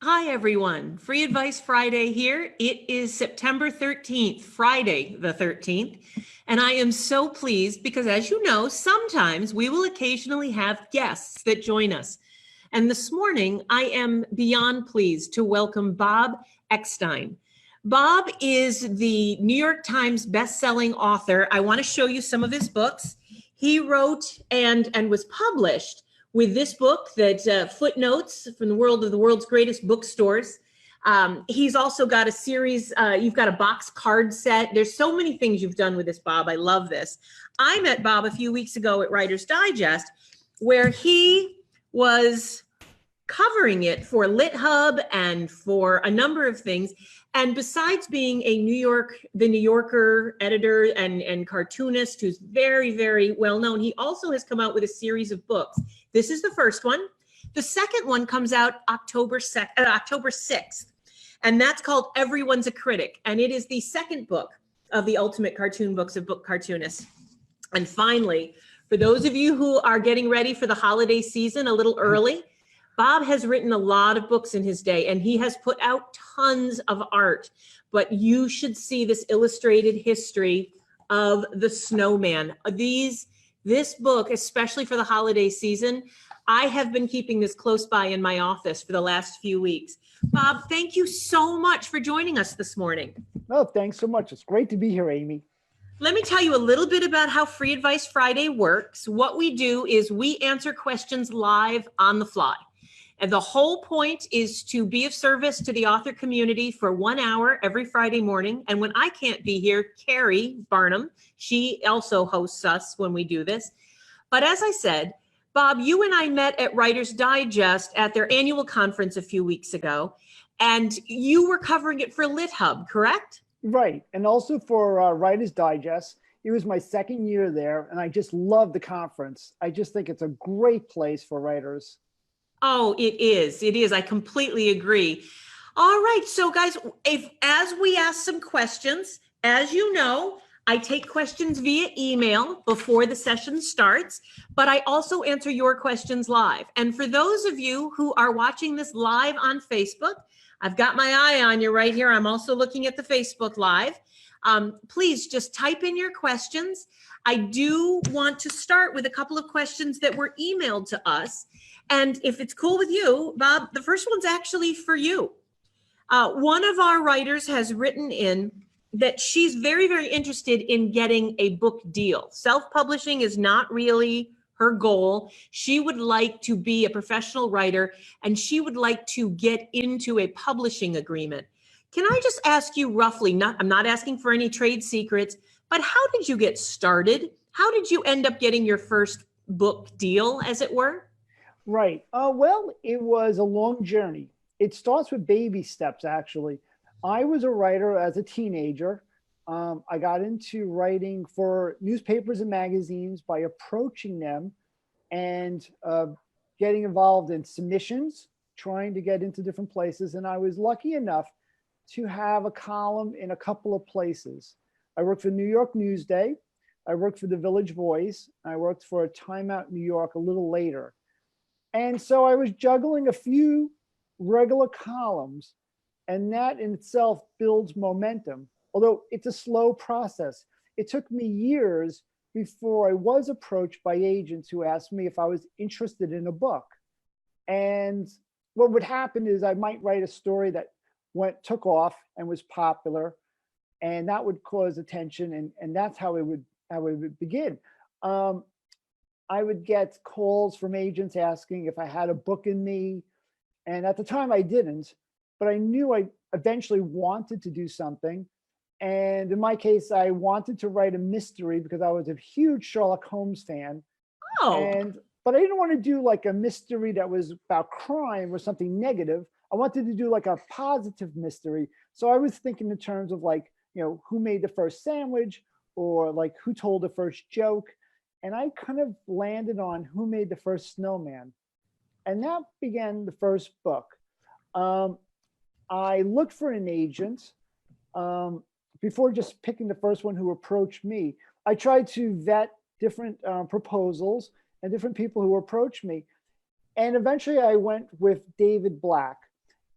Hi, everyone. Free Advice Friday here. It is September 13th, Friday the 13th. And I am so pleased because, as you know, sometimes we will occasionally have guests that join us. And this morning, I am beyond pleased to welcome Bob Eckstein. Bob is the New York Times bestselling author. I want to show you some of his books. He wrote and was published with this book that footnotes from the world's greatest bookstores. He's also got a series, you've got a box card set. There's so many things you've done with this, Bob. I love this. I met Bob a few weeks ago at Writer's Digest, where he was covering it for LitHub and for a number of things. And besides being the New Yorker editor and cartoonist who's very, very well known, he also has come out with a series of books. This is the first one. The second one comes out October 6th, and that's called Everyone's a Critic. And it is the second book of the Ultimate Cartoon Books of Book Cartoonists. And finally, for those of you who are getting ready for the holiday season a little early, Bob has written a lot of books in his day, and he has put out tons of art. But you should see this illustrated history of the snowman. This book, especially for the holiday season, I have been keeping this close by in my office for the last few weeks. Bob, thank you so much for joining us this morning. Oh, thanks so much. It's great to be here, Amy. Let me tell you a little bit about how Free Advice Friday works. What we do is we answer questions live on the fly. And the whole point is to be of service to the author community for 1 hour every Friday morning. And when I can't be here, Carrie Barnum, she also hosts us when we do this. But as I said, Bob, you and I met at Writer's Digest at their annual conference a few weeks ago, and you were covering it for LitHub, correct? Right. And also for Writer's Digest. It was my second year there, and I just love the conference. I just think it's a great place for writers. Oh, it is. It is. I completely agree. All right. So guys, as we ask some questions, as you know, I take questions via email before the session starts, but I also answer your questions live. And for those of you who are watching this live on Facebook, I've got my eye on you right here. I'm also looking at the Facebook Live. Please just type in your questions. I do want to start with a couple of questions that were emailed to us. And if it's cool with you, Bob, the first one's actually for you. One of our writers has written in that she's very, very interested in getting a book deal. Self-publishing is not really her goal. She would like to be a professional writer, and she would like to get into a publishing agreement. Can I just ask you roughly, I'm not asking for any trade secrets, but how did you get started? How did you end up getting your first book deal, as it were? Right. Well, it was a long journey. It starts with baby steps, actually. I was a writer as a teenager. I got into writing for newspapers and magazines by approaching them and getting involved in submissions, trying to get into different places. And I was lucky enough to have a column in a couple of places. I worked for New York Newsday. I worked for the Village Voice. I worked for Time Out New York a little later. And so I was juggling a few regular columns, and that in itself builds momentum, although it's a slow process. It took me years before I was approached by agents who asked me if I was interested in a book. And what would happen is I might write a story that took off and was popular, and that would cause attention, and that's how it would begin. I would get calls from agents asking if I had a book in me. And at the time I didn't, but I knew I eventually wanted to do something. And in my case, I wanted to write a mystery because I was a huge Sherlock Holmes fan. Oh. But I didn't want to do like a mystery that was about crime or something negative. I wanted to do like a positive mystery. So I was thinking in terms of like, who made the first sandwich, or like who told the first joke. And I kind of landed on who made the first snowman. And that began the first book. I looked for an agent before just picking the first one who approached me. I tried to vet different proposals and different people who approached me. And eventually I went with David Black.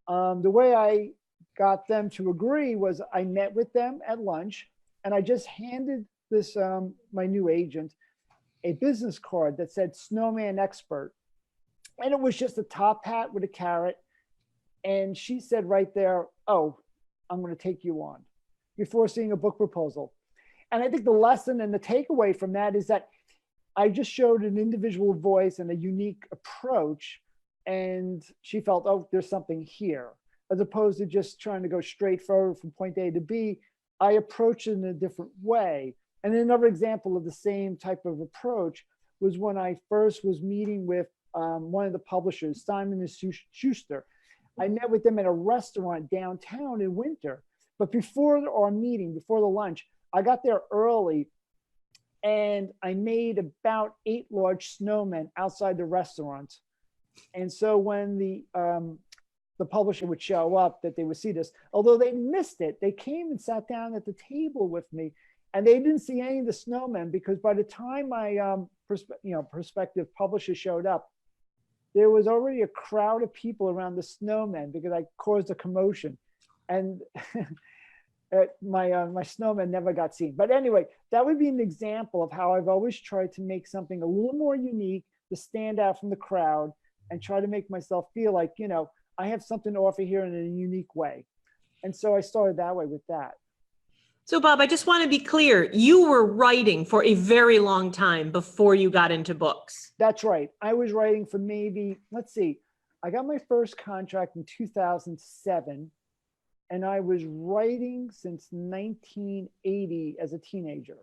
The way I got them to agree was I met with them at lunch, and I just handed this my new agent a business card that said snowman expert, and it was just a top hat with a carrot. And she said right there, "Oh, I'm going to take you on," before seeing a book proposal. And I think the lesson and the takeaway from that is that I just showed an individual voice and a unique approach. And she felt, oh, there's something here. As opposed to just trying to go straight forward from point A to B, I approached it in a different way. And another example of the same type of approach was when I first was meeting with one of the publishers, Simon and Schuster. I met with them at a restaurant downtown in Winter. But before our meeting, before the lunch, I got there early and I made about 8 large snowmen outside the restaurant. And so when the publisher would show up, that they would see this, although they missed it, they came and sat down at the table with me, and they didn't see any of the snowmen, because by the time my prospective publisher showed up, there was already a crowd of people around the snowmen because I caused a commotion, and my snowman never got seen. But anyway, that would be an example of how I've always tried to make something a little more unique to stand out from the crowd and try to make myself feel like, I have something to offer here in a unique way. And so I started that way with that. So Bob, I just want to be clear. You were writing for a very long time before you got into books. That's right. I was writing for maybe, let's see, I got my first contract in 2007, and I was writing since 1980 as a teenager.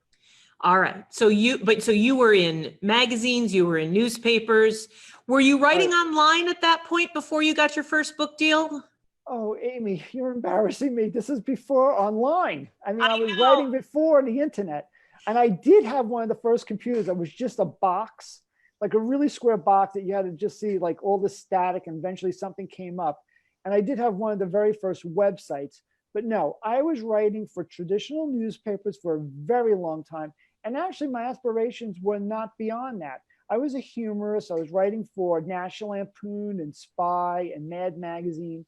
All right. So you were in magazines, you were in newspapers. Were you writing online at that point before you got your first book deal? Oh, Amy, you're embarrassing me. This is before online. I was writing before the internet. And I did have one of the first computers that was just a box, like a really square box that you had to just see like all the static, and eventually something came up. And I did have one of the very first websites. But no, I was writing for traditional newspapers for a very long time. And actually, my aspirations were not beyond that. I was a humorist. I was writing for National Lampoon and Spy and Mad Magazine.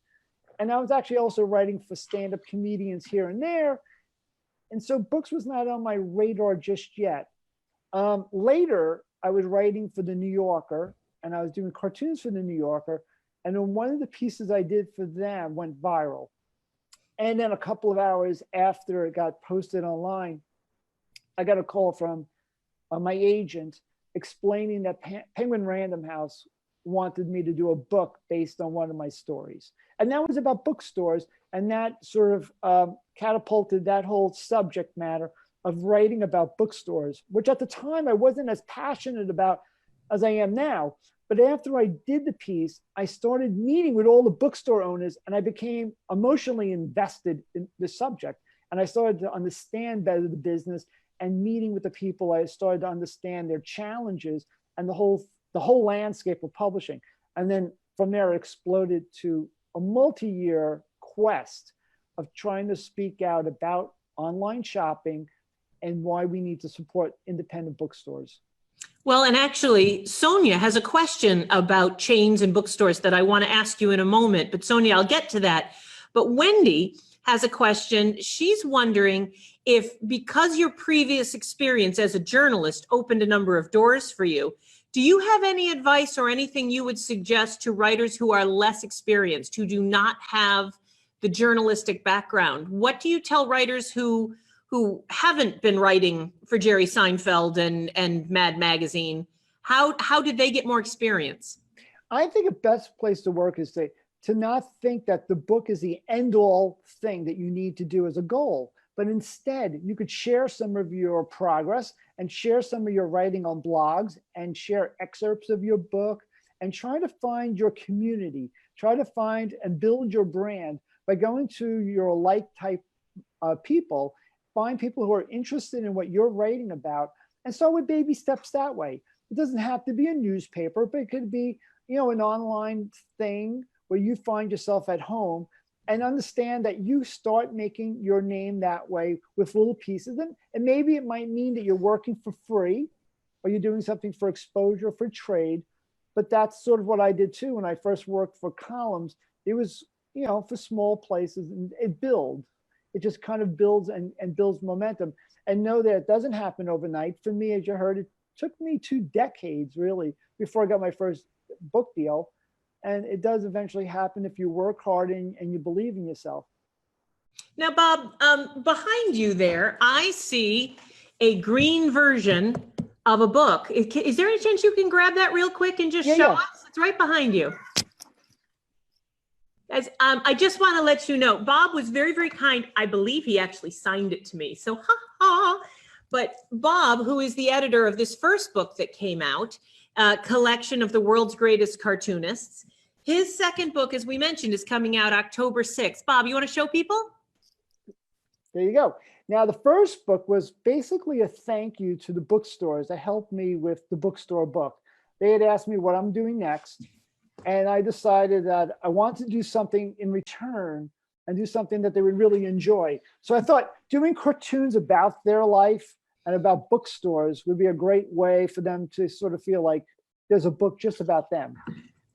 And I was actually also writing for stand-up comedians here and there. And so books was not on my radar just yet. Later, I was writing for the New Yorker, and I was doing cartoons for the New Yorker. And then one of the pieces I did for them went viral. And then a couple of hours after it got posted online, I got a call from my agent explaining that Penguin Random House wanted me to do a book based on one of my stories. And that was about bookstores. And that sort of catapulted that whole subject matter of writing about bookstores, which at the time I wasn't as passionate about as I am now. But after I did the piece, I started meeting with all the bookstore owners, and I became emotionally invested in the subject. And I started to understand better the business, and meeting with the people, I started to understand their challenges and the whole landscape of publishing. And then from there, it exploded to a multi-year quest of trying to speak out about online shopping and why we need to support independent bookstores. Well, and actually, Sonia has a question about chains and bookstores that I want to ask you in a moment. But Sonia, I'll get to that. But Wendy has a question. She's wondering if, because your previous experience as a journalist opened a number of doors for you, do you have any advice or anything you would suggest to writers who are less experienced, who do not have the journalistic background? What do you tell writers who haven't been writing for Jerry Seinfeld and Mad Magazine? How did they get more experience? I think the best place to work is to not think that the book is the end-all thing that you need to do as a goal, but instead you could share some of your progress and share some of your writing on blogs and share excerpts of your book and try to find your community, try to find and build your brand by going to your like type people, find people who are interested in what you're writing about, and start with baby steps that way. It doesn't have to be a newspaper, but it could be, an online thing where you find yourself at home, and understand that you start making your name that way with little pieces. And maybe it might mean that you're working for free or you're doing something for exposure, for trade. But that's sort of what I did too. When I first worked for columns, it was for small places, and it builds. It just kind of builds and builds momentum. And know that it doesn't happen overnight. For me, as you heard, it took me 2 decades really before I got my first book deal. And it does eventually happen if you work hard and you believe in yourself. Now, Bob, behind you there, I see a green version of a book. Is there any chance you can grab that real quick and just show us? It's right behind you. As I just want to let you know, Bob was very, very kind. I believe he actually signed it to me. So, ha ha. But Bob, who is the editor of this first book that came out, collection of the world's greatest cartoonists, his second book, as we mentioned, is coming out October 6th. Bob, you want to show people? There you go. Now, the first book was basically a thank you to the bookstores that helped me with the bookstore book. They had asked me what I'm doing next, and I decided that I wanted to do something in return and do something that they would really enjoy. So I thought doing cartoons about their life and about bookstores would be a great way for them to sort of feel like there's a book just about them.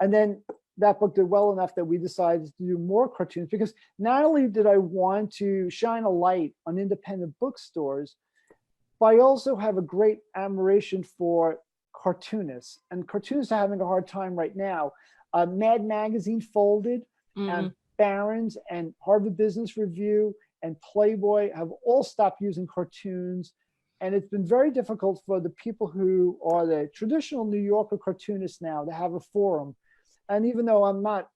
And then that book did well enough that we decided to do more cartoons, because not only did I want to shine a light on independent bookstores, but I also have a great admiration for cartoonists, and cartoonists are having a hard time right now. Mad Magazine folded, and Barron's and Harvard Business Review and Playboy have all stopped using cartoons. And it's been very difficult for the people who are the traditional New Yorker cartoonists now to have a forum. And even though I'm not,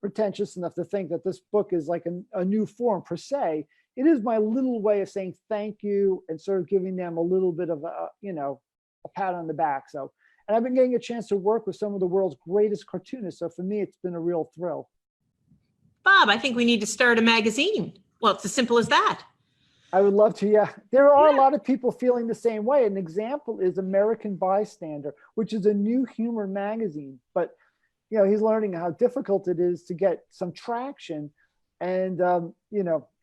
pretentious enough to think that this book is like a new form per se, it is my little way of saying thank you and sort of giving them a little bit of a pat on the back. So, and I've been getting a chance to work with some of the world's greatest cartoonists. So for me, it's been a real thrill. Bob, I think we need to start a magazine. Well, it's as simple as that. I would love to, yeah. There are a lot of people feeling the same way. An example is American Bystander, which is a new humor magazine. But, he's learning how difficult it is to get some traction. And,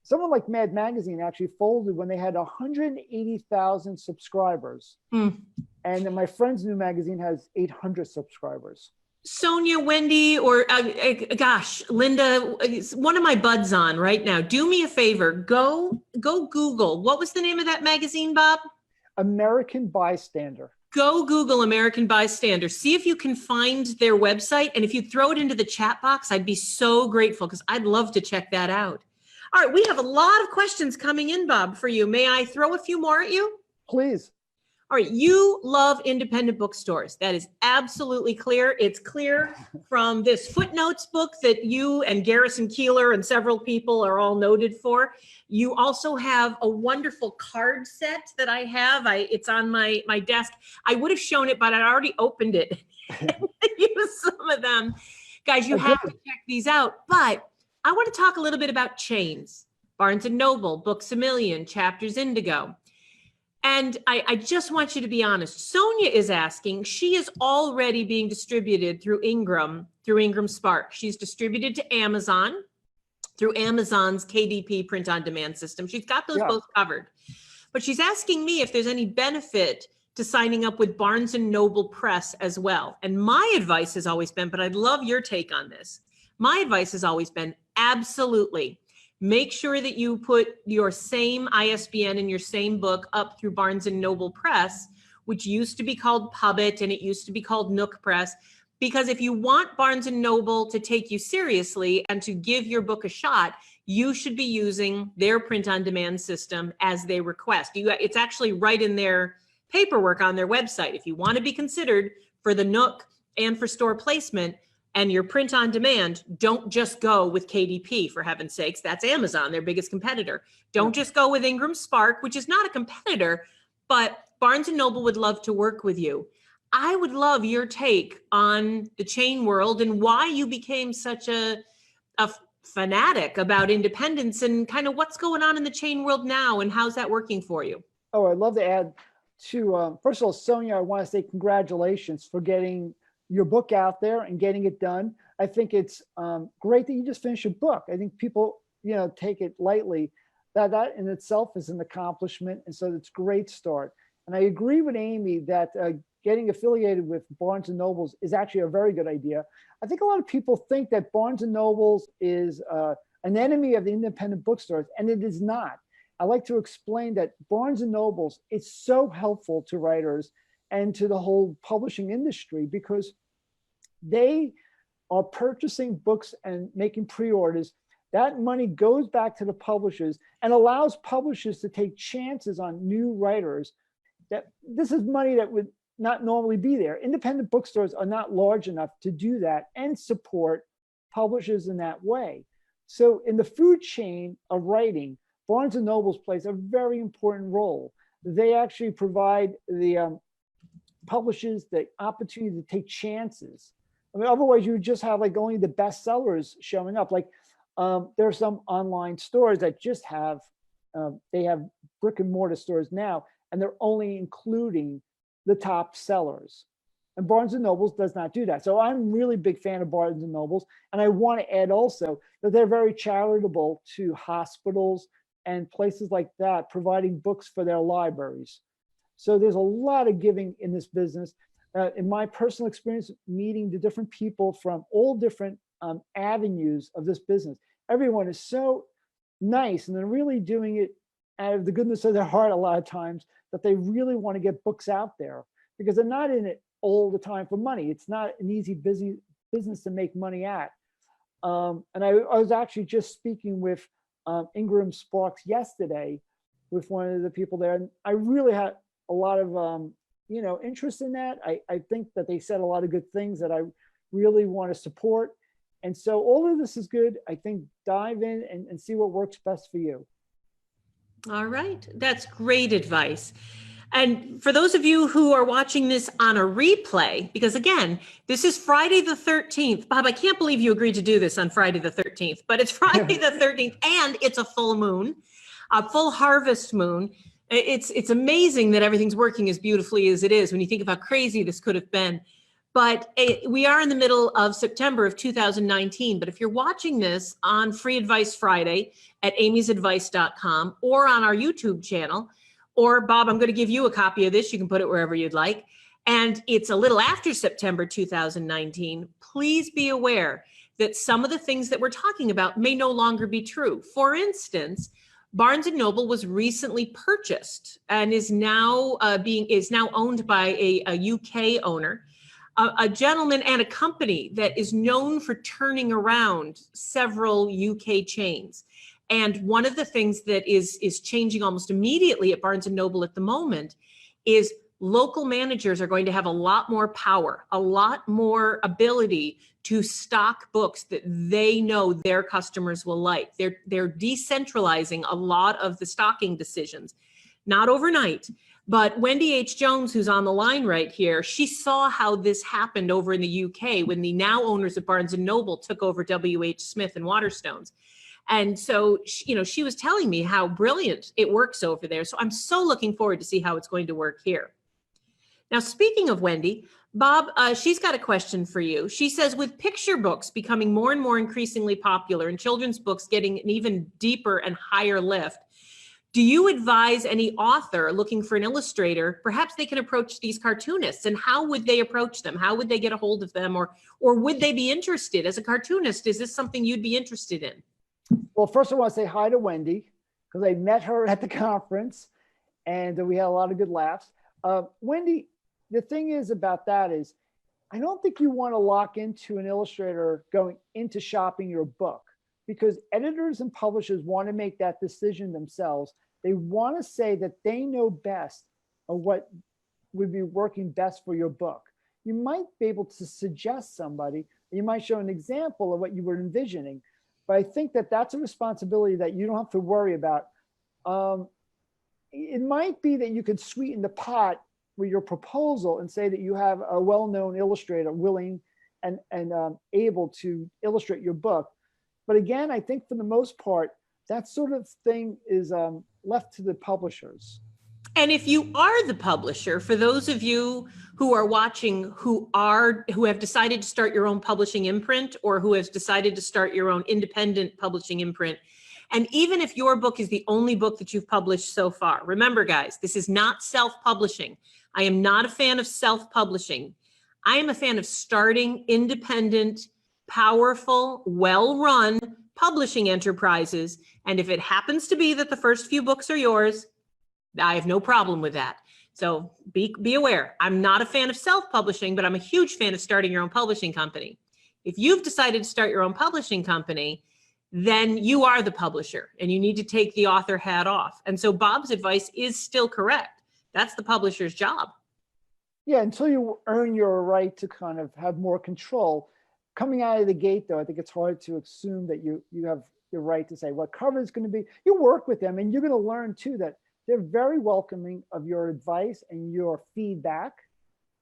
someone like Mad Magazine actually folded when they had 180,000 subscribers. And then my friend's new magazine has 800 subscribers. Sonia, Wendy, or Linda, one of my buds on right now. Do me a favor. Go Google. What was the name of that magazine, Bob? American Bystander. Go Google American Bystander. See if you can find their website. And if you throw it into the chat box, I'd be so grateful, because I'd love to check that out. All right. We have a lot of questions coming in, Bob, for you. May I throw a few more at you? Please. All right, you love independent bookstores. That is absolutely clear. It's clear from this footnotes book that you and Garrison Keillor and several people are all noted for. You also have a wonderful card set that I have. It's on my desk. I would have shown it, but I already opened it. Use some of them. Guys, you have to check these out. But I want to talk a little bit about chains. Barnes & Noble, Books A Million, Chapters Indigo. And I just want you to be honest. Sonia is asking, she is already being distributed through Ingram Spark. She's distributed to Amazon through Amazon's KDP print on demand system. She's got those both covered. But she's asking me if there's any benefit to signing up with Barnes & Noble Press as well. And my advice has always been, but I'd love your take on this. My advice has always been absolutely. Make sure that you put your same ISBN and your same book up through Barnes & Noble Press, which used to be called Pubbit and it used to be called Nook Press. Because if you want Barnes & Noble to take you seriously and to give your book a shot, you should be using their print-on-demand system as they request. It's actually right in their paperwork on their website. If you want to be considered for the Nook and for store placement, and your print on demand, don't just go with KDP, for heaven's sakes. That's Amazon, their biggest competitor. Don't just go with Ingram Spark, which is not a competitor, but Barnes & Noble would love to work with you. I would love your take on the chain world and why you became such a fanatic about independence, and kind of what's going on in the chain world now and how's that working for you? Oh, I'd love to add to, first of all, Sonia, I want to say congratulations for getting your book out there and getting it done. I think it's great that you just finished a book. I think people, take it lightly. That in itself is an accomplishment. And so it's a great start. And I agree with Amy that getting affiliated with Barnes and Nobles is actually a very good idea. I think a lot of people think that Barnes and Nobles is an enemy of the independent bookstores, and it is not. I like to explain that Barnes and Nobles is so helpful to writers and to the whole publishing industry because they are purchasing books and making pre-orders. That money goes back to the publishers and allows publishers to take chances on new writers. That this is money that would not normally be there. Independent bookstores are not large enough to do that and support publishers in that way. So in the food chain of writing, Barnes and Nobles plays a very important role. They actually provide the publishers the opportunity to take chances. I mean, otherwise you would just have like only the best sellers showing up. Like there are some online stores that just have, they have brick and mortar stores now, and they're only including the top sellers. And Barnes and Nobles does not do that. So I'm really big fan of Barnes and Nobles. And I want to add also that they're very charitable to hospitals and places like that, providing books for their libraries. So there's a lot of giving in this business. In my personal experience, meeting the different people from all different avenues of this business, everyone is so nice, and they're really doing it out of the goodness of their heart a lot of times, that they really want to get books out there because they're not in it all the time for money. It's not an easy, busy business to make money at. And I was actually just speaking with Ingram Sparks yesterday with one of the people there, and I really had a lot of interest in that. I think that they said a lot of good things that I really want to support. And so all of this is good. I think dive in and see what works best for you. All right. That's great advice. And for those of you who are watching this on a replay, because again, this is Friday the 13th. Bob, I can't believe you agreed to do this on Friday the 13th, but it's Friday the 13th and it's a full moon, a full harvest moon. It's amazing that everything's working as beautifully as it is when you think of how crazy this could have been. But we are in the middle of September of 2019. But if you're watching this on Free Advice Friday at amysadvice.com or on our YouTube channel, or Bob, I'm going to give you a copy of this. You can put it wherever you'd like. And it's a little after September 2019. Please be aware that some of the things that we're talking about may no longer be true. For instance, Barnes & Noble was recently purchased and is now owned by a UK owner, a gentleman and a company that is known for turning around several UK chains. And one of the things that is changing almost immediately at Barnes & Noble at the moment is local managers are going to have a lot more power, a lot more ability to stock books that they know their customers will like. They're decentralizing a lot of the stocking decisions, not overnight. But Wendy H. Jones, who's on the line right here, she saw how this happened over in the UK when the now owners of Barnes & Noble took over W.H. Smith and Waterstones. And so, she was telling me how brilliant it works over there. So I'm so looking forward to see how it's going to work here. Now, speaking of Wendy, Bob, she's got a question for you. She says, with picture books becoming more and more increasingly popular and children's books getting an even deeper and higher lift, do you advise any author looking for an illustrator, perhaps they can approach these cartoonists, and how would they approach them? How would they get a hold of them? Or would they be interested as a cartoonist? Is this something you'd be interested in? Well, first I want to say hi to Wendy because I met her at the conference and we had a lot of good laughs. Wendy, the thing is about that is I don't think you want to lock into an illustrator going into shopping your book because editors and publishers want to make that decision themselves. They want to say that they know best of what would be working best for your book. You might be able to suggest somebody, you might show an example of what you were envisioning, but I think that that's a responsibility that you don't have to worry about. It might be that you could sweeten the pot with your proposal and say that you have a well-known illustrator willing and able to illustrate your book. But again, I think for the most part, that sort of thing is left to the publishers. And if you are the publisher, for those of you who are watching who have decided to start your own publishing imprint or who has decided to start your own independent publishing imprint, and even if your book is the only book that you've published so far, remember guys, this is not self-publishing. I am not a fan of self-publishing. I am a fan of starting independent, powerful, well-run publishing enterprises. And if it happens to be that the first few books are yours, I have no problem with that. So be aware, I'm not a fan of self-publishing, but I'm a huge fan of starting your own publishing company. If you've decided to start your own publishing company, then you are the publisher and you need to take the author hat off. And so Bob's advice is still correct. That's the publisher's job. Yeah, until you earn your right to kind of have more control. Coming out of the gate, though, I think it's hard to assume that you have the right to say what cover is going to be. You work with them and you're going to learn too that they're very welcoming of your advice and your feedback.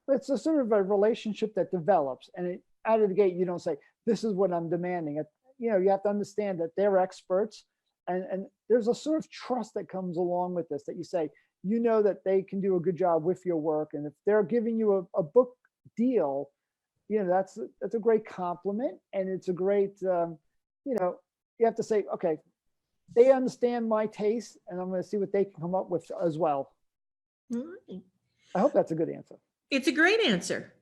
But it's a sort of a relationship that develops. And out of the gate, you don't say, this is what I'm demanding. You know, you have to understand that they're experts. And there's a sort of trust that comes along with this, that you say, you know that they can do a good job with your work. And if they're giving you a book deal, you know, that's a great compliment. And it's a great, you know, you have to say, okay, they understand my taste and I'm going to see what they can come up with as well. Right. I hope that's a good answer. It's a great answer.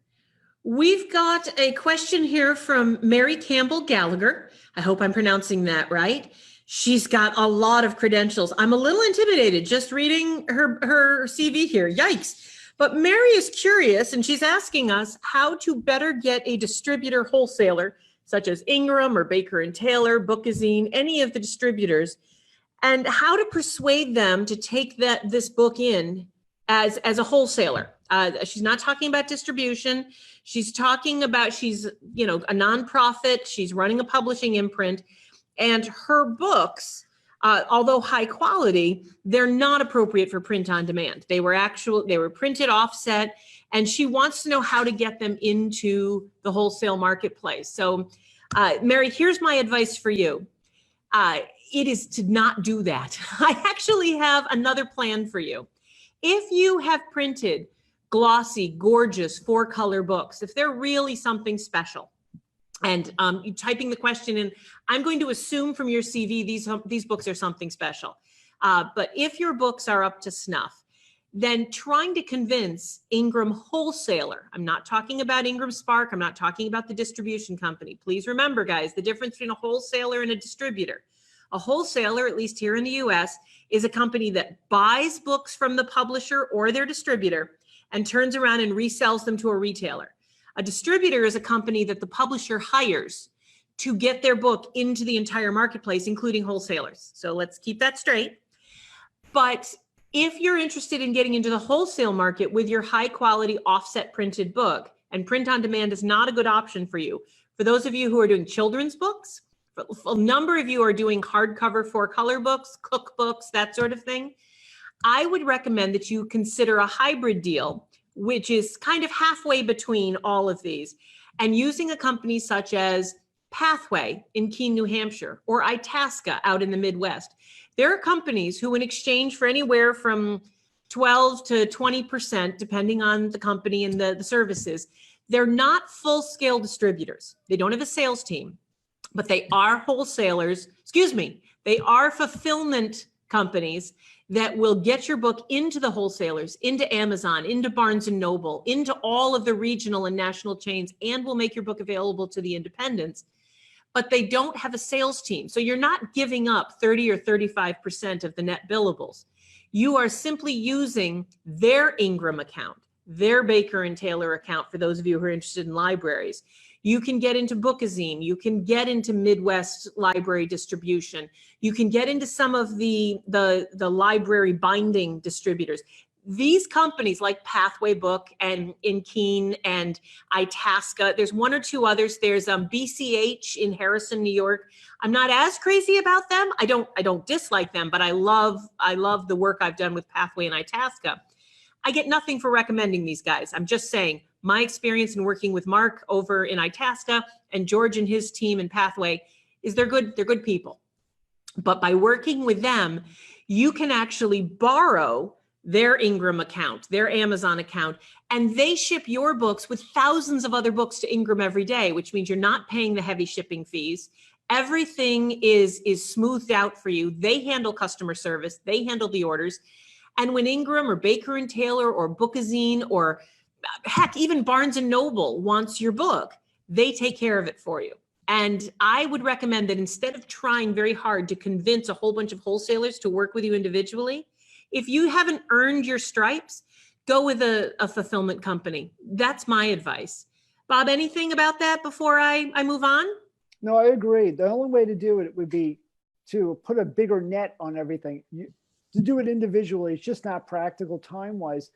We've got a question here from Mary Campbell Gallagher. I hope I'm pronouncing that right. She's got a lot of credentials. I'm a little intimidated just reading her CV here. Yikes. But Mary is curious and she's asking us how to better get a distributor wholesaler, such as Ingram or Baker and Taylor, Bookazine, any of the distributors, and how to persuade them to take this book in as a wholesaler. She's not talking about distribution. She's talking about, she's, you know, a nonprofit. She's running a publishing imprint, and her books, although high quality, they're not appropriate for print on demand. They were printed offset, and she wants to know how to get them into the wholesale marketplace. So, Mary, here's my advice for you. It is to not do that. I actually have another plan for you. If you have printed glossy, gorgeous 4-color books, if they're really something special, and you typing the question in, I'm going to assume from your CV these books are something special. But if your books are up to snuff, then trying to convince Ingram wholesaler, I'm not talking about Ingram Spark, I'm not talking about the distribution company. Please remember, guys, the difference between a wholesaler and a distributor. A wholesaler, at least here in the US, is a company that buys books from the publisher or their distributor and turns around and resells them to a retailer. A distributor is a company that the publisher hires to get their book into the entire marketplace, including wholesalers. So let's keep that straight. But if you're interested in getting into the wholesale market with your high quality offset printed book, and print on demand is not a good option for you. For those of you who are doing children's books, a number of you are doing hardcover 4-color books, cookbooks, that sort of thing. I would recommend that you consider a hybrid deal, which is kind of halfway between all of these, and using a company such as Pathway in Keene, New Hampshire, or Itasca out in the Midwest. There are companies who, in exchange for anywhere from 12 to 20%, depending on the company and the services, they're not full-scale distributors. They don't have a sales team, but they are wholesalers. They are fulfillment companies that will get your book into the wholesalers, into Amazon, into Barnes and Noble, into all of the regional and national chains, and will make your book available to the independents. But they don't have a sales team. So you're not giving up 30 or 35% of the net billables. You are simply using their Ingram account, their Baker and Taylor account, for those of you who are interested in libraries. You can get into Bookazine. You can get into Midwest library distribution. You can get into some of the library binding distributors. These companies like Pathway Book and in Keene and Itasca, there's one or two others. There's BCH in Harrison, New York. I'm not as crazy about them. I don't dislike them, but I love the work I've done with Pathway and Itasca. I get nothing for recommending these guys. I'm just saying my experience in working with Mark over in Itasca and George and his team in Pathway is they're good people. But by working with them, you can actually borrow their Ingram account, their Amazon account, and they ship your books with thousands of other books to Ingram every day, which means you're not paying the heavy shipping fees. Everything is smoothed out for you. They handle customer service. They handle the orders. And when Ingram or Baker and Taylor or Bookazine or heck, even Barnes and Noble wants your book, they take care of it for you. And I would recommend that instead of trying very hard to convince a whole bunch of wholesalers to work with you individually, if you haven't earned your stripes, go with a fulfillment company. That's my advice. Bob, anything about that before I move on? No, I agree. The only way to do it would be to put a bigger net on everything. To do it individually, it's just not practical time-wise.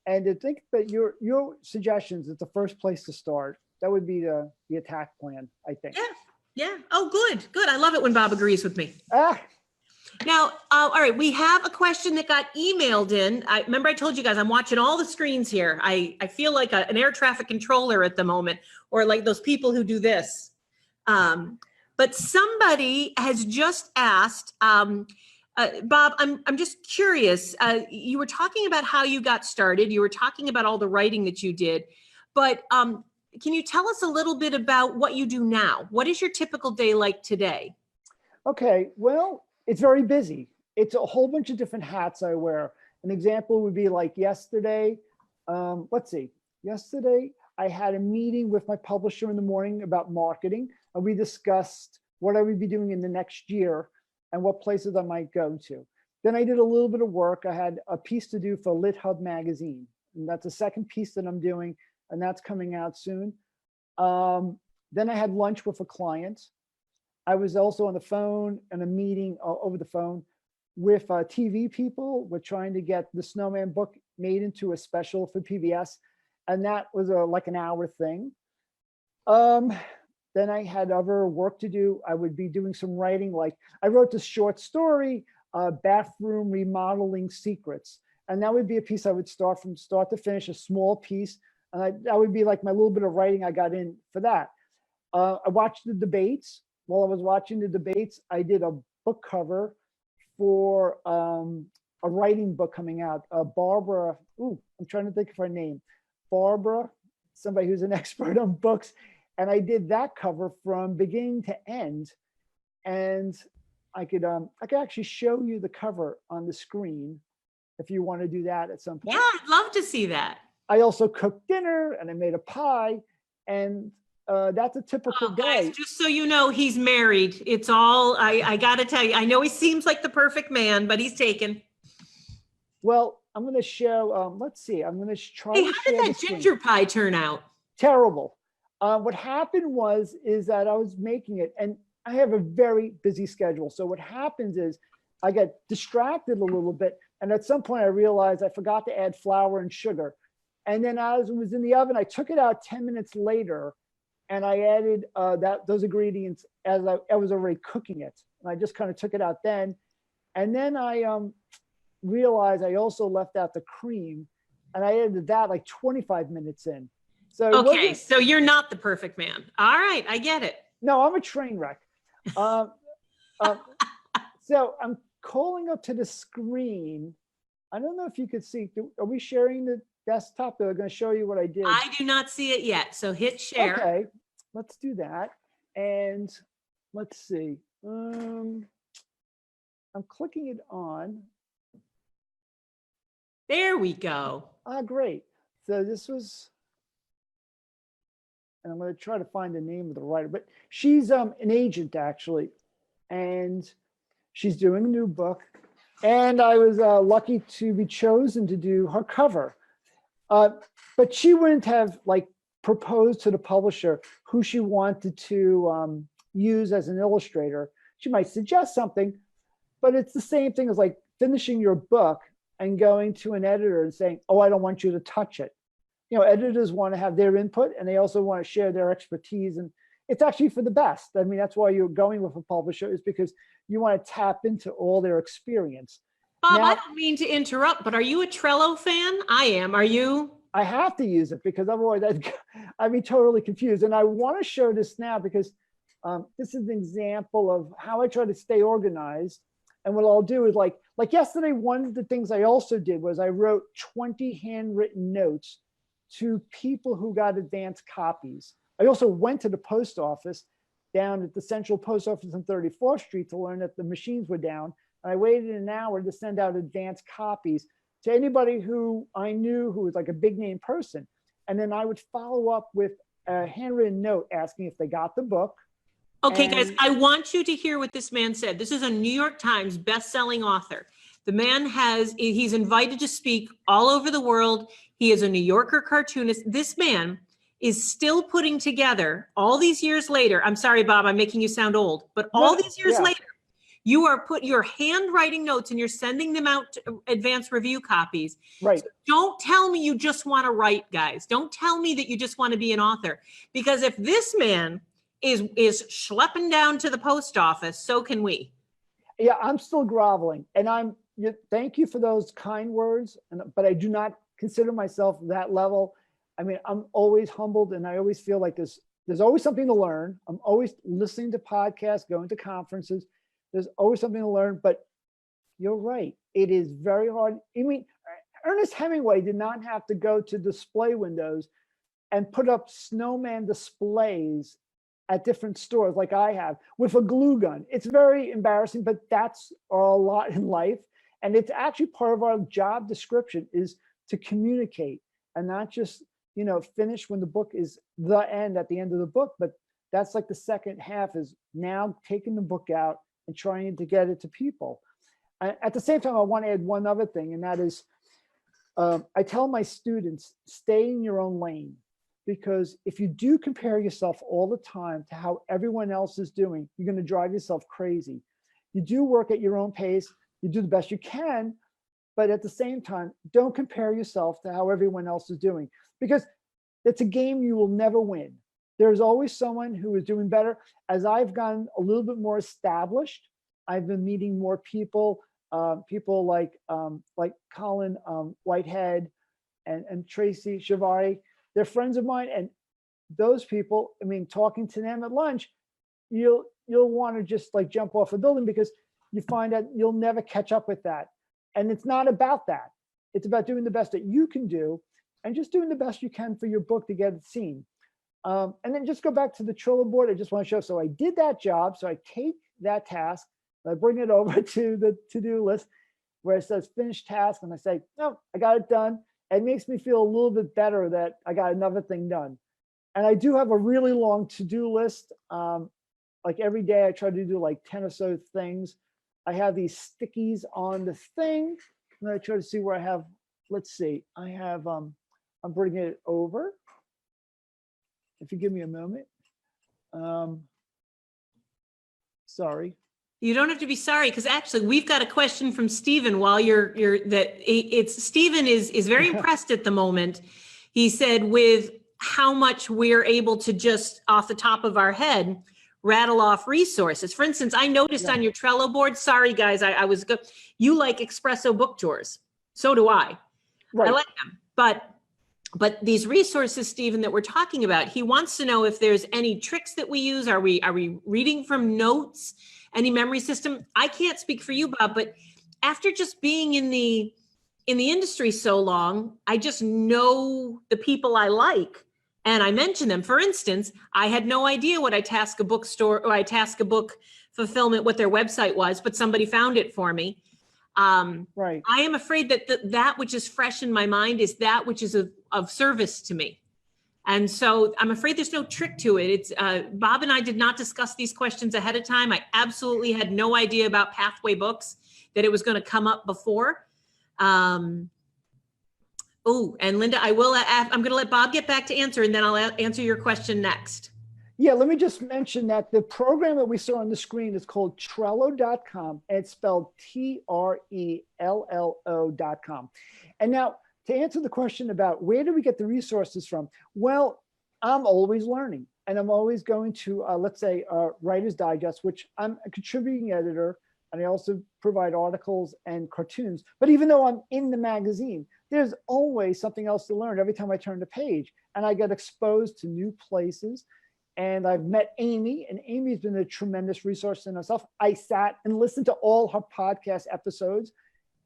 And to think that your suggestions is the first place to start. That would be the attack plan, I think. Yeah. Oh, good. I love it when Bob agrees with me. Now, all right, we have a question that got emailed in. Remember I told you guys I'm watching all the screens here. I feel like an air traffic controller at the moment, or like those people who do this. But somebody has just asked, Bob, I'm just curious. You were talking about how you got started. You were talking about all the writing that you did, but can you tell us a little bit about what you do now? What is your typical day like today? Okay, well, it's very busy. It's a whole bunch of different hats I wear. An example would be like yesterday. Let's see. Yesterday, I had a meeting with my publisher in the morning about marketing, and we discussed what I would be doing in the next year and what places I might go to. Then I did a little bit of work. I had a piece to do for Lit Hub magazine, and that's the second piece that I'm doing, and that's coming out soon. Then I had lunch with a client. I was also on the phone in a meeting over the phone with TV people. We're trying to get the Snowman book made into a special for PBS. And that was like an hour thing. Then I had other work to do. I would be doing some writing. Like I wrote this short story, Bathroom Remodeling Secrets. And that would be a piece I would start from start to finish, a small piece. And that would be like my little bit of writing I got in for that. I watched the debates. While I was watching the debates, I did a book cover for a writing book coming out. Barbara, I'm trying to think of her name. Barbara, somebody who's an expert on books. And I did that cover from beginning to end. And I could actually show you the cover on the screen if you want to do that at some point. Yeah, I'd love to see that. I also cooked dinner and I made a pie, and that's a typical day. Guys, just so you know, he's married. It's all, I got to tell you, I know he seems like the perfect man, but he's taken. Well, I'm going to show, let's see, I'm going to try Hey, to how did that ginger pie turn out? Terrible. What happened is that I was making it, and I have a very busy schedule. So what happens is I get distracted a little bit. And at some point I realized I forgot to add flour and sugar. And then as it was in the oven, I took it out 10 minutes later and I added those ingredients as I was already cooking it. And I just kind of took it out then. And then I realized I also left out the cream, and I added that like 25 minutes in. So okay, so you're not the perfect man. All right, I get it. No, I'm a train wreck. So I'm calling up to the screen. I don't know if you could see. Are we sharing the desktop? They're going to show you what I did. I do not see it yet. So hit share. Okay, let's do that. And let's see. I'm clicking it on. There we go. Great. So this was, and I'm going to try to find the name of the writer, but she's an agent actually, and she's doing a new book. And I was lucky to be chosen to do her cover. But she wouldn't have like proposed to the publisher who she wanted to use as an illustrator. She might suggest something, but it's the same thing as like finishing your book and going to an editor and saying, oh, I don't want you to touch it. You know, editors want to have their input, and they also want to share their expertise. And it's actually for the best. I mean, that's why you're going with a publisher, is because you want to tap into all their experience. Bob, now, I don't mean to interrupt, but are you a Trello fan? I am. Are you? I have to use it because otherwise I'd be totally confused. And I want to show this now because this is an example of how I try to stay organized. And what I'll do is like yesterday, one of the things I also did was I wrote 20 handwritten notes to people who got advance copies. I also went to the post office down at the Central Post Office on 34th Street to learn that the machines were down. And I waited an hour to send out advance copies to anybody who I knew who was like a big name person. And then I would follow up with a handwritten note asking if they got the book. Okay, guys, And I want you to hear what this man said. This is a New York Times best-selling author. The man he's invited to speak all over the world. He is a New Yorker cartoonist. This man is still putting together all these years later. I'm sorry, Bob, I'm making you sound old, but all these years later, you're handwriting notes and you're sending them out to advanced review copies. Right. So don't tell me you just want to write, guys. Don't tell me that you just want to be an author. Because if this man is schlepping down to the post office, so can we. Yeah, I'm still groveling. And thank you for those kind words, but I do not consider myself that level. I mean, I'm always humbled, and I always feel like there's always something to learn. I'm always listening to podcasts, going to conferences. There's always something to learn, but you're right. It is very hard. I mean, Ernest Hemingway did not have to go to display windows and put up snowman displays at different stores like I have with a glue gun. It's very embarrassing, but that's a lot in life. And it's actually part of our job description is to communicate and not just, finish when the book is the end at the end of the book. But that's like the second half is now taking the book out and trying to get it to people. At the same time, I want to add one other thing, and that is I tell my students, stay in your own lane. Because if you do compare yourself all the time to how everyone else is doing, you're going to drive yourself crazy. You do work at your own pace. You do the best you can. But at the same time, don't compare yourself to how everyone else is doing. Because it's a game you will never win. There's always someone who is doing better. As I've gotten a little bit more established, I've been meeting more people, people like Colin Whitehead and Tracy Chavari. They're friends of mine, and those people, I mean, talking to them at lunch, you'll want to just like jump off a building because you find that you'll never catch up with that. And it's not about that. It's about doing the best that you can do and just doing the best you can for your book to get it seen. And then just go back to the Trello board. I just want to show. So I did that job. So I take that task, and I bring it over to the to-do list where it says finish task. And I say, no, I got it done. It makes me feel a little bit better that I got another thing done. And I do have a really long to-do list. Like every day I try to do like 10 or so things. I have these stickies on the thing. And I try to see where I have, let's see, I have, I'm bringing it over. If you give me a moment. Sorry. You don't have to be sorry, because actually we've got a question from Stephen while Stephen is very impressed at the moment. He said with how much we're able to just off the top of our head rattle off resources. For instance, I noticed on your Trello board, sorry guys, you like espresso book tours. So do I. Right. I like them. But these resources, Stephen, that we're talking about, he wants to know if there's any tricks that we use. Are we reading from notes? Any memory system? I can't speak for you, Bob, but after just being in the industry so long, I just know the people I like and I mention them. For instance, I had no idea what Itasca Bookstore or Itasca Book Fulfillment, what their website was, but somebody found it for me. Right. I am afraid that that which is fresh in my mind is that which is of service to me. And so I'm afraid there's no trick to it. It's Bob and I did not discuss these questions ahead of time. I absolutely had no idea about Pathway Books, that it was going to come up before. And Linda, I'm going to let Bob get back to answer, and then I'll answer your question next. Yeah, let me just mention that the program that we saw on the screen is called Trello.com, and it's spelled Trello.com. And now, to answer the question about where do we get the resources from? Well, I'm always learning, and I'm always going to, let's say, Writer's Digest, which I'm a contributing editor, and I also provide articles and cartoons. But even though I'm in the magazine, there's always something else to learn every time I turn the page, and I get exposed to new places. And I've met Amy, and Amy's been a tremendous resource in herself. I sat and listened to all her podcast episodes,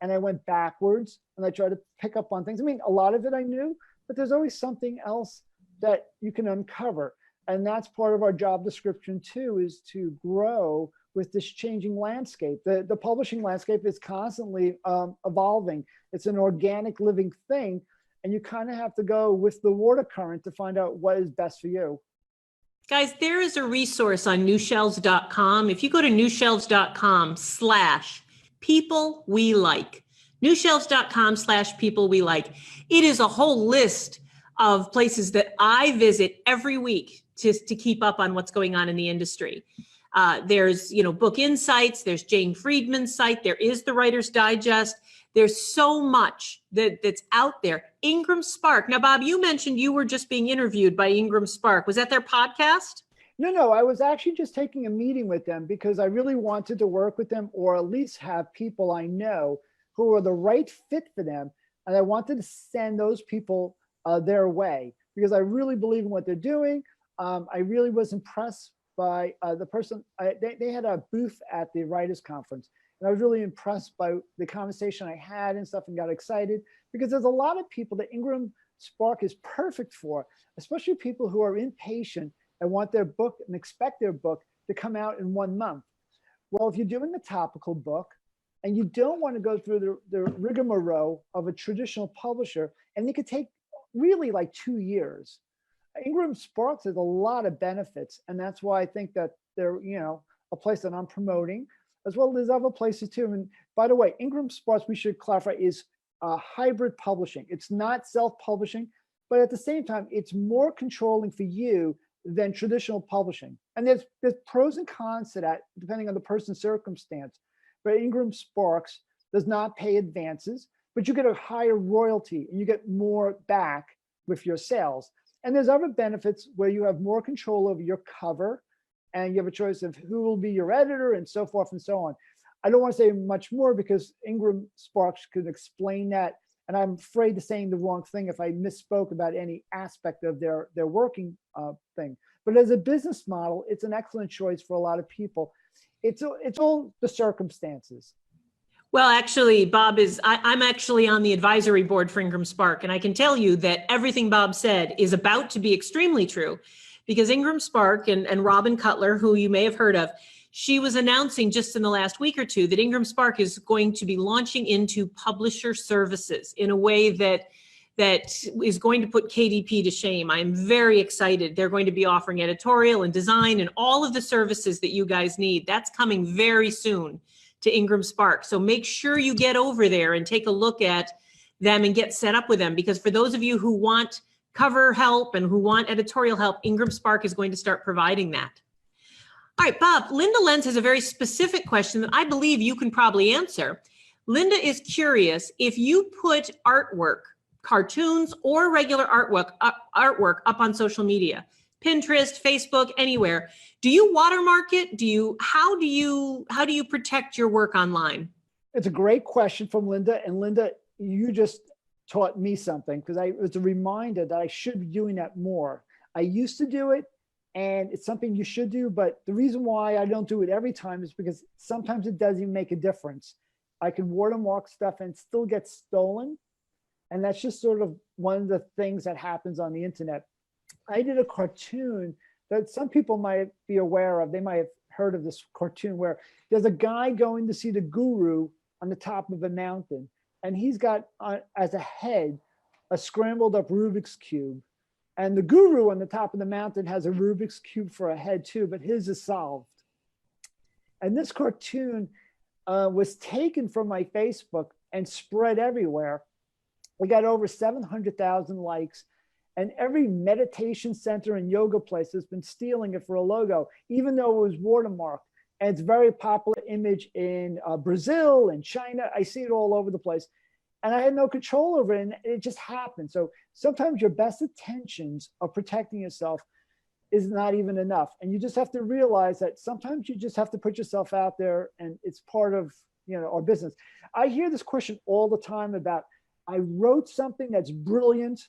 and I went backwards and I tried to pick up on things. I mean, a lot of it I knew, but there's always something else that you can uncover. And that's part of our job description too, is to grow with this changing landscape. The publishing landscape is constantly evolving. It's an organic living thing, and you kind of have to go with the water current to find out what is best for you. Guys, there is a resource on newshelves.com. If you go to newshelves.com/people we like, newshelves.com/people we like, it is a whole list of places that I visit every week just to keep up on what's going on in the industry. There's, Book Insights, there's Jane Friedman's site, there is the Writer's Digest. There's so much that's out there. Ingram Spark. Now, Bob, you mentioned you were just being interviewed by Ingram Spark. Was that their podcast? No, I was actually just taking a meeting with them because I really wanted to work with them, or at least have people I know who are the right fit for them. And I wanted to send those people their way because I really believe in what they're doing. I really was impressed by the person. They had a booth at the Writers Conference. And I was really impressed by the conversation I had and stuff, and got excited because there's a lot of people that Ingram Spark is perfect for, especially people who are impatient and want their book and expect their book to come out in 1 month. Well, if you're doing a topical book and you don't want to go through the rigmarole of a traditional publisher, and it could take really like 2 years, Ingram Spark has a lot of benefits. And that's why I think that they're, a place that I'm promoting, as well as other places too. And by the way, Ingram Spark, we should clarify, is hybrid publishing. It's not self-publishing, but at the same time, it's more controlling for you than traditional publishing. And there's pros and cons to that, depending on the person's circumstance. But Ingram Sparks does not pay advances, but you get a higher royalty and you get more back with your sales. And there's other benefits where you have more control over your cover, and you have a choice of who will be your editor and so forth and so on. I don't want to say much more because Ingram Sparks could explain that. And I'm afraid of saying the wrong thing if I misspoke about any aspect of their working thing. But as a business model, it's an excellent choice for a lot of people. It's all the circumstances. Well, actually, Bob I'm actually on the advisory board for Ingram Spark. And I can tell you that everything Bob said is about to be extremely true. Because Ingram Spark and Robin Cutler, who you may have heard of, she was announcing just in the last week or two that Ingram Spark is going to be launching into publisher services in a way that is going to put KDP to shame. I'm very excited. They're going to be offering editorial and design and all of the services that you guys need. That's coming very soon to Ingram Spark. So make sure you get over there and take a look at them and get set up with them. Because for those of you who want cover help and who want editorial help, Ingram Spark is going to start providing that. All right, Bob, Linda Lenz has a very specific question that I believe you can probably answer. Linda is curious if you put artwork, cartoons or regular artwork up on social media, Pinterest, Facebook, anywhere, do you watermark it? How do you protect your work online? It's a great question from Linda. And Linda, you just taught me something, because it was a reminder that I should be doing that more. I used to do it, and it's something you should do, but the reason why I don't do it every time is because sometimes it doesn't even make a difference. I can watermark stuff and still get stolen. And that's just sort of one of the things that happens on the internet. I did a cartoon that some people might be aware of. They might have heard of this cartoon where there's a guy going to see the guru on the top of a mountain. And he's got as a head a scrambled up Rubik's Cube. And the guru on the top of the mountain has a Rubik's Cube for a head too, but his is solved. And this cartoon was taken from my Facebook and spread everywhere. We got over 700,000 likes. And every meditation center and yoga place has been stealing it for a logo, even though it was watermarked. And it's a very popular image in Brazil and China. I see it all over the place. And I had no control over it, and it just happened. So sometimes your best intentions of protecting yourself is not even enough. And you just have to realize that sometimes you just have to put yourself out there, and it's part of our business. I hear this question all the time about, I wrote something that's brilliant,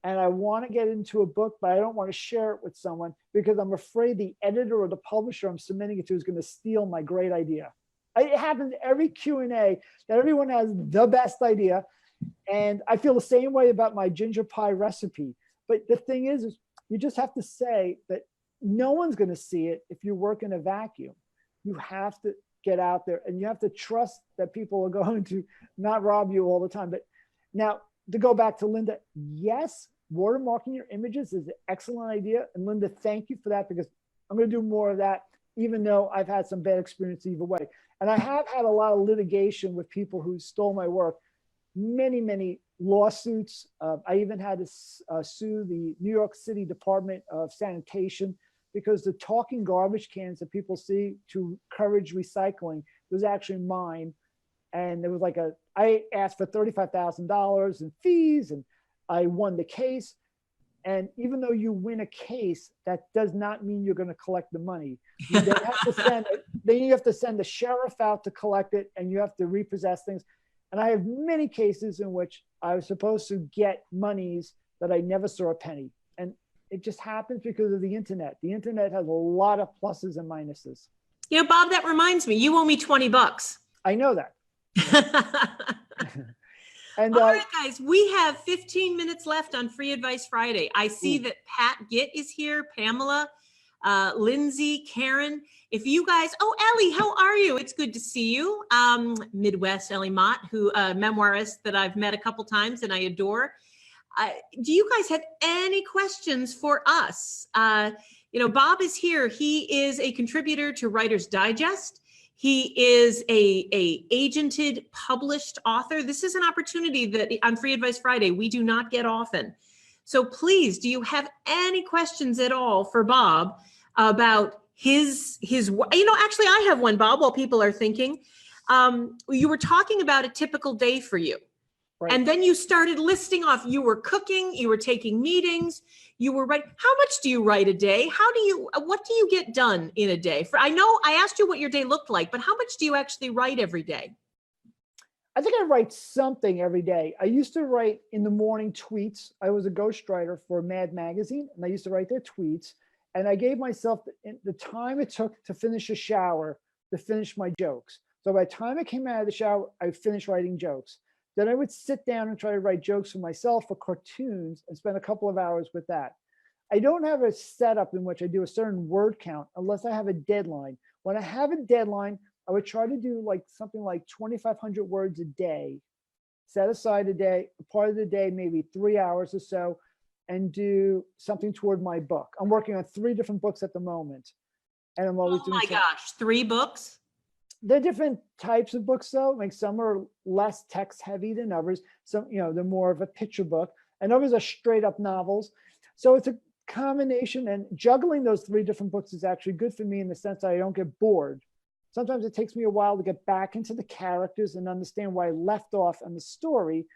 and I want to get into a book, but I don't want to share it with someone because I'm afraid the editor or the publisher I'm submitting it to is going to steal my great idea. It happens every Q&A that everyone has the best idea. And I feel the same way about my ginger pie recipe. But the thing is you just have to say that no one's going to see it if you work in a vacuum. You have to get out there, and you have to trust that people are going to not rob you all the time. But now, to go back to Linda, yes, watermarking your images is an excellent idea. And Linda, thank you for that, because I'm going to do more of that, even though I've had some bad experience either way. And I have had a lot of litigation with people who stole my work, many lawsuits. I even had to sue the New York City Department of Sanitation, because the talking garbage cans that people see to encourage recycling was actually mine. And there was like I asked for $35,000 in fees, and I won the case. And even though you win a case, that does not mean you're going to collect the money. You then have to send the sheriff out to collect it, and you have to repossess things. And I have many cases in which I was supposed to get monies that I never saw a penny. And it just happens because of the internet. The internet has a lot of pluses and minuses. You know, Bob, that reminds me, you owe me $20. I know that. And all right, guys, we have 15 minutes left on Free Advice Friday. I see that Pat Gitt is here, Pamela, Lindsay, Karen. If you guys, Ellie, how are you? It's good to see you. Midwest Ellie Mott, who memoirist that I've met a couple times and I adore. Do you guys have any questions for us? Bob is here. He is a contributor to Writer's Digest. He is a agented, published author. This is an opportunity that on Free Advice Friday we do not get often. So please, do you have any questions at all for Bob about his? Actually, I have one, Bob. While people are thinking, you were talking about a typical day for you. Right. And then you started listing off, you were cooking, you were taking meetings, you were writing. How much do you write a day? What do you get done in a day? I know I asked you what your day looked like, but how much do you actually write every day? I think I write something every day. I used to write in the morning tweets. I was a ghostwriter for Mad Magazine, and I used to write their tweets. And I gave myself the time it took to finish a shower to finish my jokes. So by the time I came out of the shower, I finished writing jokes. Then I would sit down and try to write jokes for myself for cartoons and spend a couple of hours with that. I don't have a setup in which I do a certain word count unless I have a deadline. When I have a deadline, I would try to do something like 2,500 words a day, set aside a day, a part of the day, maybe 3 hours or so, and do something toward my book. I'm working on 3 different books at the moment. And I'm always doing gosh, 3 books? They're different types of books, though. Like some are less text heavy than others. Some, they're more of a picture book, and others are straight up novels. So it's a combination, and juggling those 3 different books is actually good for me in the sense that I don't get bored. Sometimes it takes me a while to get back into the characters and understand why I left off on the story,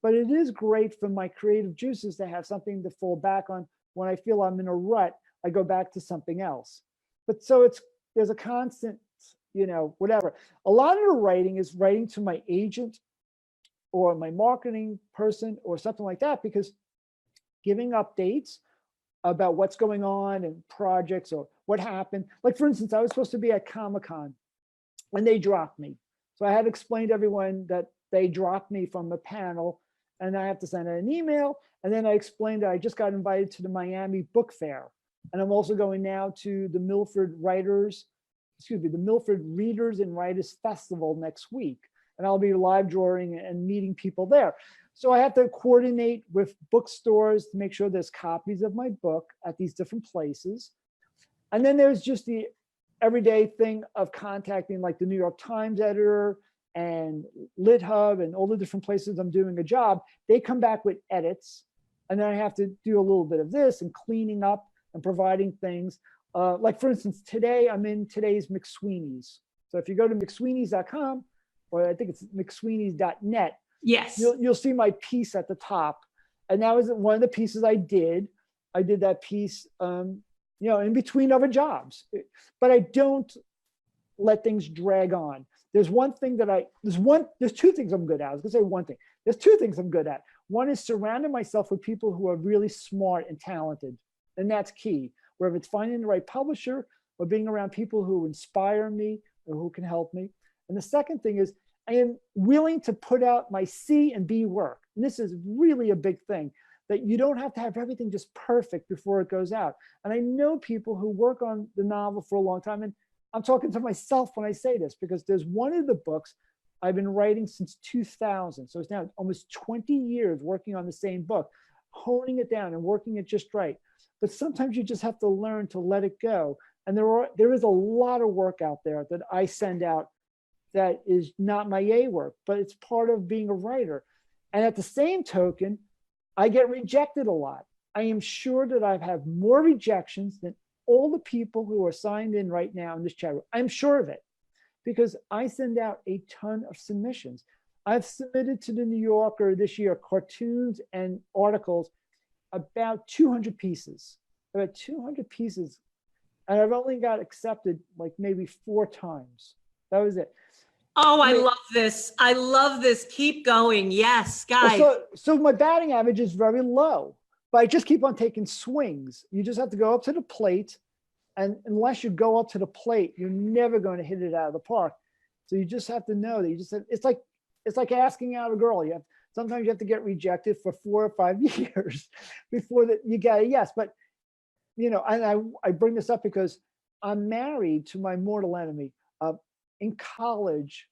but it is great for my creative juices to have something to fall back on. When I feel I'm in a rut, I go back to something else. But so there's a constant, whatever. A lot of the writing is writing to my agent or my marketing person or something like that, because giving updates about what's going on and projects or what happened. Like, for instance, I was supposed to be at Comic-Con and they dropped me. So I had to explain to everyone that they dropped me from the panel, and I have to send an email. And then I explained that I just got invited to the Miami Book Fair. And I'm also going now to the Milford Readers and Writers Festival next week. And I'll be live drawing and meeting people there. So I have to coordinate with bookstores to make sure there's copies of my book at these different places. And then there's just the everyday thing of contacting like the New York Times editor and LitHub and all the different places I'm doing a job. They come back with edits. And then I have to do a little bit of this and cleaning up and providing things. Like, for instance, today I'm in today's McSweeney's. So if you go to McSweeney's.com, or I think it's McSweeney's.net, yes, you'll see my piece at the top. And that was one of the pieces I did. I did that piece, in between other jobs. But I don't let things drag on. There's 2 things I'm good at. I was gonna say one thing. There's 2 things I'm good at. One is surrounding myself with people who are really smart and talented. And that's key. Whether it's finding the right publisher or being around people who inspire me or who can help me. And the second thing is I am willing to put out my C and B work. And this is really a big thing, that you don't have to have everything just perfect before it goes out. And I know people who work on the novel for a long time, and I'm talking to myself when I say this, because there's one of the books I've been writing since 2000. So it's now almost 20 years working on the same book, honing it down and working it just right. But sometimes you just have to learn to let it go. And there is a lot of work out there that I send out that is not my A work, but it's part of being a writer. And at the same token, I get rejected a lot. I am sure that I've had more rejections than all the people who are signed in right now in this chat room. I'm sure of it, because I send out a ton of submissions. I've submitted to the New Yorker this year cartoons and articles, about 200 pieces, and I've only got accepted like maybe 4 times. That was it. Oh, I love this. I love this. Keep going. Yes, guys. So my batting average is very low, but I just keep on taking swings. You just have to go up to the plate. And unless you go up to the plate, you're never going to hit it out of the park. So you just have to know that it's like asking out a girl. Sometimes you have to get rejected for 4 or 5 years before that you get a yes. But, and I bring this up because I'm married to my mortal enemy. In college,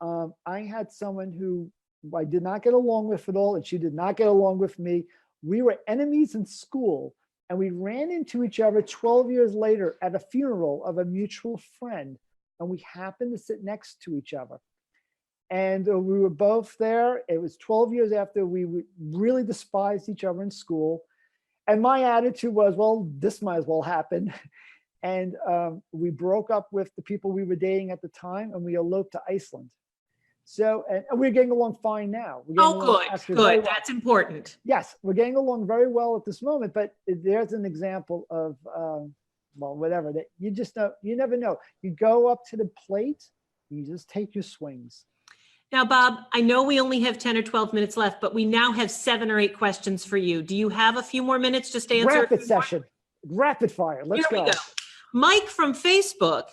I had someone who I did not get along with at all, and she did not get along with me. We were enemies in school, and we ran into each other 12 years later at a funeral of a mutual friend, and we happened to sit next to each other. And we were both there. It was 12 years after we really despised each other in school. And my attitude was, well, this might as well happen. And we broke up with the people we were dating at the time, and we eloped to Iceland. So, and we're getting along fine now. Good. Well. That's important. Yes, we're getting along very well at this moment, but there's an example of, whatever, that you never know. You go up to the plate, you just take your swings. Now, Bob, I know we only have 10 or 12 minutes left, but we now have 7 or 8 questions for you. Do you have a few more minutes just to answer? Rapid session, rapid fire. Let's go. Mike from Facebook,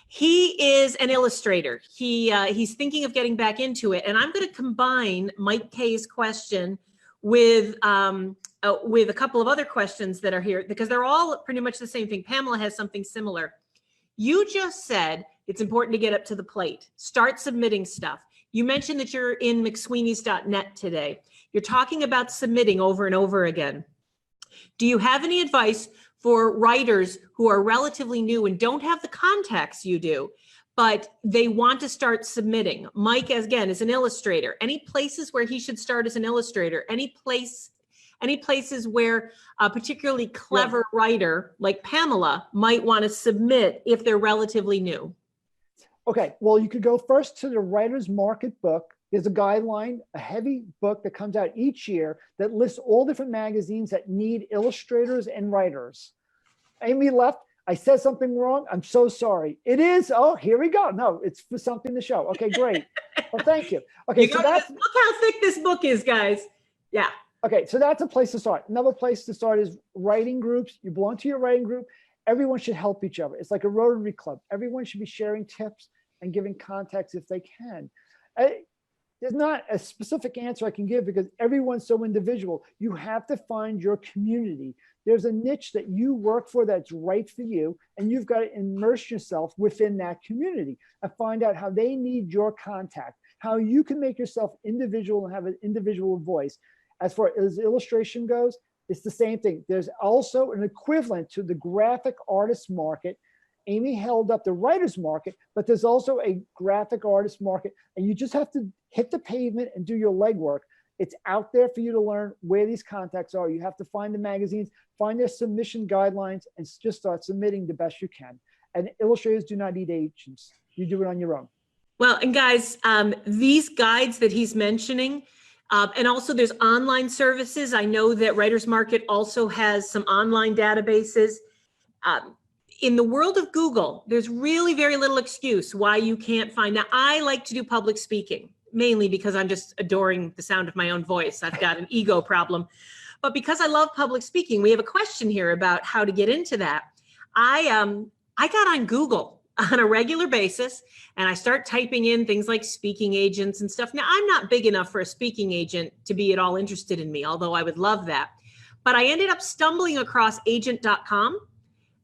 he is an illustrator. He's thinking of getting back into it. And I'm going to combine Mike K's question with a couple of other questions that are here, because they're all pretty much the same thing. Pamela has something similar. You just said it's important to get up to the plate, start submitting stuff. You mentioned that you're in McSweeney's.net today. You're talking about submitting over and over again. Do you have any advice for writers who are relatively new and don't have the contacts you do, but they want to start submitting? Mike, again, is an illustrator. Any places where he should start as an illustrator? Any places where a particularly clever writer like Pamela might want to submit if they're relatively new? Okay, well, you could go first to the Writer's Market book. There's a guideline, a heavy book that comes out each year that lists all different magazines that need illustrators and writers. Amy left. I said something wrong. I'm so sorry. It is. Oh, here we go. No, it's for something to show. Okay, great. Well, thank you. Okay, look how thick this book is, guys. Yeah. Okay, so that's a place to start. Another place to start is writing groups. You belong to your writing group. Everyone should help each other. It's like a Rotary Club. Everyone should be sharing tips and giving contacts if they can. There's not a specific answer I can give because everyone's so individual. You have to find your community. There's a niche that you work for that's right for you, and you've got to immerse yourself within that community and find out how they need your contact, how you can make yourself individual and have an individual voice. As far as illustration goes, it's the same thing. There's also an equivalent to the graphic artist market. Amy held up the writer's market, but there's also a graphic artist market, and you just have to hit the pavement and do your legwork. It's out there for you to learn where these contacts are. You have to find the magazines, find their submission guidelines, and just start submitting the best you can. And illustrators do not need agents. You do it on your own. Well, and guys, these guides that he's mentioning, and also there's online services. I know that Writer's Market also has some online databases. In the world of Google, there's really very little excuse why you can't find. Now, I like to do public speaking, mainly because I'm just adoring the sound of my own voice. I've got an ego problem. But because I love public speaking, we have a question here about how to get into that. I got on Google on a regular basis, and I start typing in things like speaking agents and stuff. Now, I'm not big enough for a speaking agent to be at all interested in me, although I would love that. But I ended up stumbling across agent.com.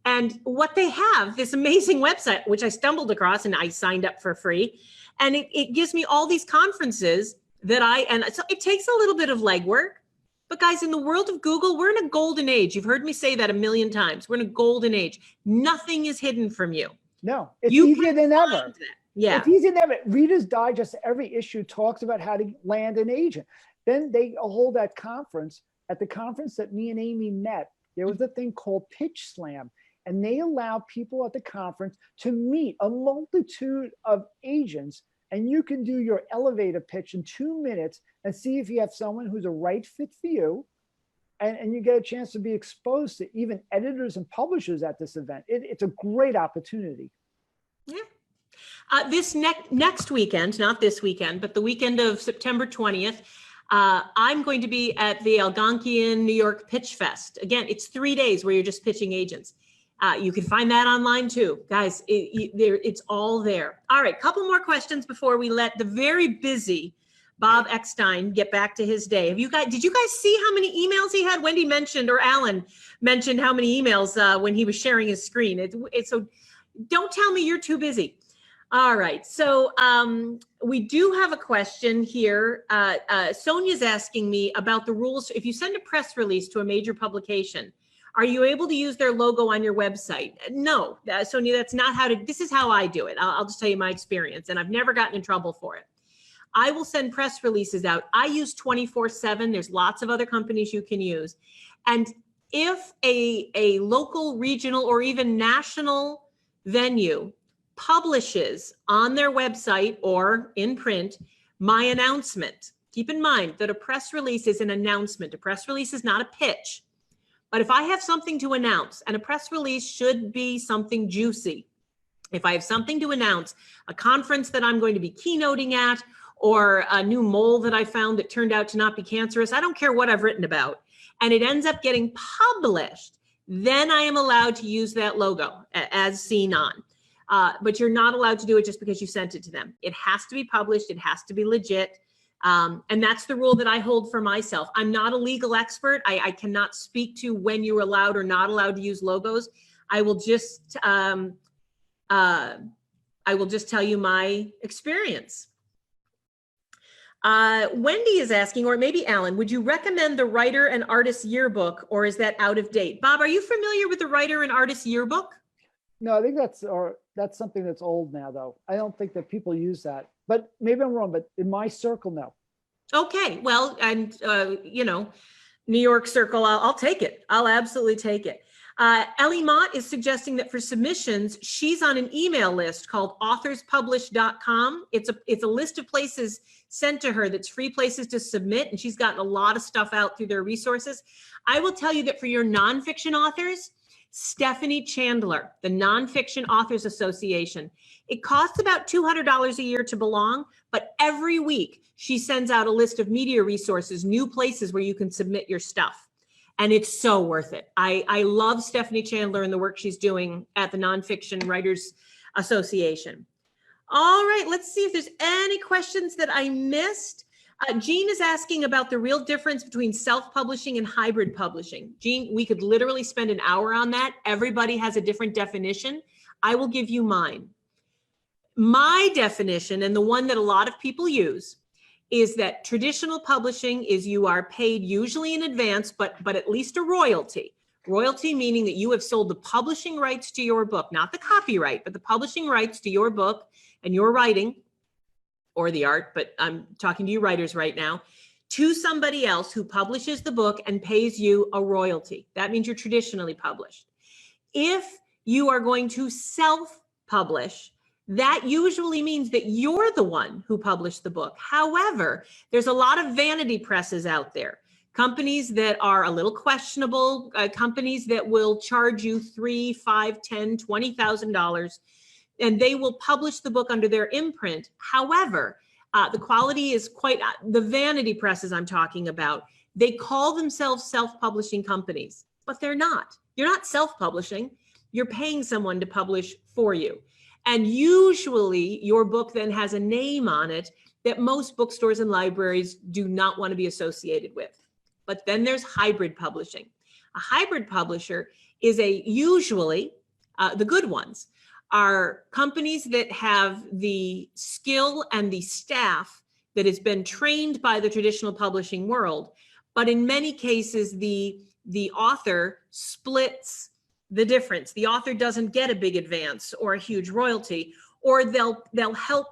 And what they have, this amazing website, which I stumbled across and I signed up for free. And it gives me all these conferences and so it takes a little bit of legwork. But guys, in the world of Google, we're in a golden age. You've heard me say that a million times. We're in a golden age. Nothing is hidden from you. No, it's easier than ever. Yeah. It's easier than ever. Reader's Digest, every issue talks about how to land an agent. Then they hold that conference. At the conference that me and Amy met, there was a thing called Pitch Slam. And they allow people at the conference to meet a multitude of agents. And you can do your elevator pitch in 2 minutes and see if you have someone who's a right fit for you. And you get a chance to be exposed to even editors and publishers at this event. It's a great opportunity. Yeah. This next weekend, not this weekend, but the weekend of September 20th, I'm going to be at the Algonquian New York Pitch Fest. Again, it's 3 days where you're just pitching agents. You can find that online too. Guys, it's all there. All right, couple more questions before we let the very busy Bob Eckstein get back to his day. Did you guys see how many emails he had? Wendy mentioned, or Alan mentioned how many emails when he was sharing his screen. So don't tell me you're too busy. All right, so we do have a question here. Sonia's asking me about the rules. If you send a press release to a major publication, are you able to use their logo on your website? No, Sonia, that's not this is how I do it. I'll just tell you my experience, and I've never gotten in trouble for it. I will send press releases out. I use 24/7. There's lots of other companies you can use. And if a local, regional, or even national venue publishes on their website or in print my announcement, keep in mind that a press release is an announcement. A press release is not a pitch. But if I have something to announce, and a press release should be something juicy, if I have something to announce, a conference that I'm going to be keynoting at, or a new mole that I found that turned out to not be cancerous, I don't care what I've written about, and it ends up getting published, then I am allowed to use that logo as seen on. But you're not allowed to do it just because you sent it to them. It has to be published. It has to be legit. And that's the rule that I hold for myself. I'm not a legal expert. I cannot speak to when you're allowed or not allowed to use logos. I will just tell you my experience. Wendy is asking, or maybe Alan, would you recommend the Writer and Artist Yearbook, or is that out of date? Bob, are you familiar with the Writer and Artist Yearbook? No, I think that's something that's old now, though. I don't think that people use that. But maybe I'm wrong, but in my circle, no. Okay, well, and New York circle, I'll take it. I'll absolutely take it. Ellie Mott is suggesting that for submissions, she's on an email list called authorspublish.com. It's a list of places sent to her that's free places to submit, and she's gotten a lot of stuff out through their resources. I will tell you that for your nonfiction authors, Stephanie Chandler, the Nonfiction Authors Association. It costs about $200 a year to belong, but every week she sends out a list of media resources, new places where you can submit your stuff. And it's so worth it. I love Stephanie Chandler and the work she's doing at the Nonfiction Writers Association. All right, let's see if there's any questions that I missed. Jean is asking about the real difference between self-publishing and hybrid publishing. Jean, we could literally spend an hour on that. Everybody has a different definition. I will give you mine. My definition, and the one that a lot of people use, is that traditional publishing is you are paid usually in advance, but at least a royalty. Royalty meaning that you have sold the publishing rights to your book, not the copyright, but the publishing rights to your book and your writing, or the art, but I'm talking to you writers right now, to somebody else who publishes the book and pays you a royalty. That means you're traditionally published. If you are going to self-publish, that usually means that you're the one who published the book. However, there's a lot of vanity presses out there, companies that are a little questionable, companies that will charge you $3,000, $5,000, $10,000, $20,000, and they will publish the book under their imprint. However, the quality is quite, the vanity presses I'm talking about, they call themselves self-publishing companies, but they're not. You're not self-publishing. You're paying someone to publish for you. And usually your book then has a name on it that most bookstores and libraries do not want to be associated with. But then there's hybrid publishing. A hybrid publisher is usually the good ones are companies that have the skill and the staff that has been trained by the traditional publishing world. But in many cases, the author splits the difference. The author doesn't get a big advance or a huge royalty, or they'll help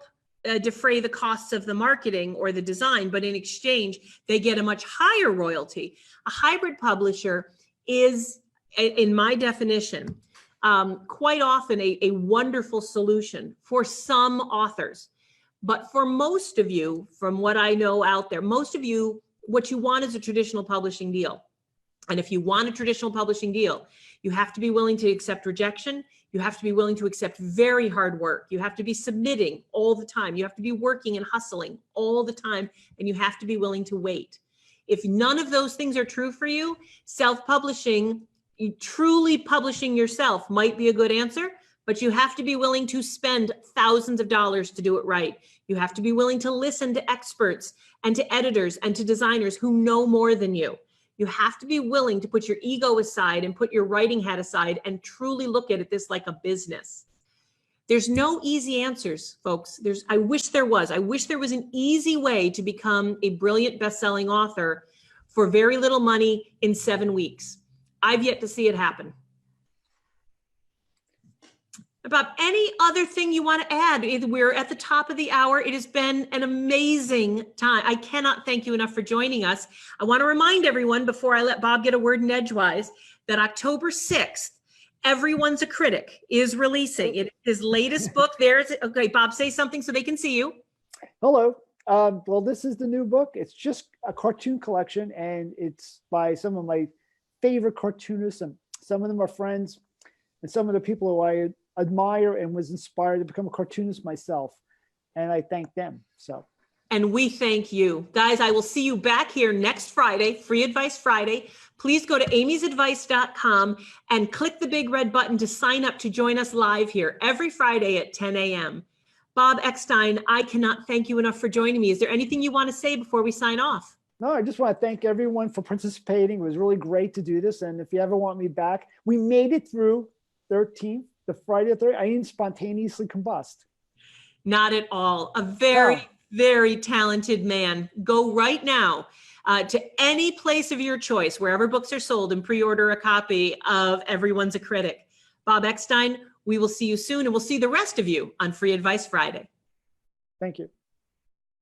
defray the costs of the marketing or the design, but in exchange, they get a much higher royalty. A hybrid publisher is, in my definition, quite often a wonderful solution for some authors. But for most of you, from what I know out there, most of you, what you want is a traditional publishing deal. And if you want a traditional publishing deal, you have to be willing to accept rejection. You have to be willing to accept very hard work. You have to be submitting all the time. You have to be working and hustling all the time. And you have to be willing to wait. If none of those things are true for you, self-publishing, truly publishing yourself might be a good answer, but you have to be willing to spend thousands of dollars to do it right. You have to be willing to listen to experts and to editors and to designers who know more than you. You have to be willing to put your ego aside and put your writing hat aside and truly look at this like a business. There's no easy answers, folks. I wish there was. I wish there was an easy way to become a brilliant best-selling author for very little money in 7 weeks. I've yet to see it happen. About any other thing you want to add? We're at the top of the hour. It has been an amazing time. I cannot thank you enough for joining us. I want to remind everyone, before I let Bob get a word in edgewise, that October 6th, Everyone's a Critic is releasing. It is his latest book. Okay, Bob, say something so they can see you. Hello. Well, this is the new book. It's just a cartoon collection, and it's by some of my favorite cartoonists, and some of them are friends, and some of the people who I admire and was inspired to become a cartoonist myself, and I thank them. And we thank you. Guys, I will see you back here next Friday, Free Advice Friday. Please go to amysadvice.com and click the big red button to sign up to join us live here every Friday at 10 a.m. Bob Eckstein, I cannot thank you enough for joining me. Is there anything you want to say before we sign off? No, I just want to thank everyone for participating. It was really great to do this. And if you ever want me back, we made it through 13th, the Friday the 13th. I didn't spontaneously combust. Not at all. A very talented man. Go right now to any place of your choice, wherever books are sold, and pre-order a copy of Everyone's a Critic. Bob Eckstein, we will see you soon, and we'll see the rest of you on Free Advice Friday. Thank you.